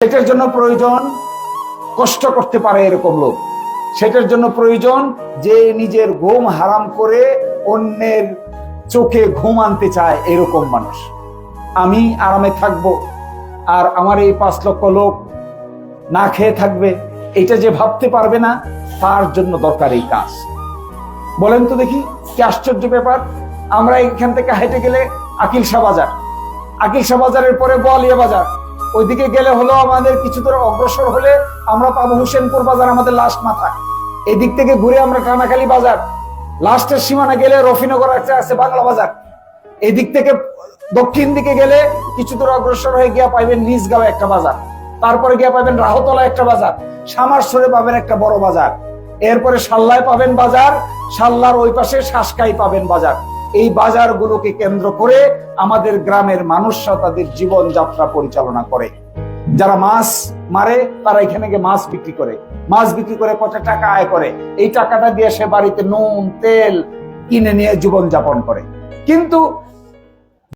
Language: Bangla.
সেটার জন্য প্রয়োজন কষ্ট করতে পারে এরকম লোক। সেটার জন্য প্রয়োজন যে নিজের ঘুম হারাম করে অন্যের চোখে ঘুম আনতে চায় এরকম মানুষ। আমি আরামে থাকব আর আমার এই 5 লক্ষ লোক না খেয়ে থাকবে, এটা যে ভাবতে পারবে না, তার জন্য দরকার এই কাজ। বলেন তো দেখি, কি আশ্চর্য ব্যাপার। আমরা এখান থেকে হেঁটে গেলে আকিল শাহ বাজার, আকিল শাহ বাজারের পরে বোয়ালিয়া বাজার, ওইদিকে গেলে হলো আমাদের কিছু দূর অগ্রসর হলে আমরা পাবো হোসেনপুর বাজার, আমাদের লাস্ট মাথা। এদিক থেকে ঘুরে আমরা টানাখালী বাজার, লাস্টের সীমানা গেলে রফিনগর একটা আছে বাংলা বাজার। এদিক থেকে দক্ষিণ দিকে গেলে কিছু দূর অগ্রসর হয়ে গিয়া পাইবেন নিজগাঁও একটা বাজার, তারপরে গিয়া পাবেন রাহতলা একটা বাজার, সামারসরে পাবেন একটা বড় বাজার, এরপরে সাল্লায় পাবেন বাজার, সাল্লার ওই পাশে শাসকাই পাবেন বাজার। এই বাজারগুলোকে কেন্দ্র করে আমাদের গ্রামের মানুষরা তাদের জীবন যাত্রা পরিচালনা করে। যারা মাছ মারে তারা এখানে গিয়ে মাছ বিক্রি করে, মাছ বিক্রি করে কত টাকা আয় করে, এই টাকাটা দিয়ে সে বাড়িতে নুন তেল কিনে নিয়ে জীবন যাপন করে। কিন্তু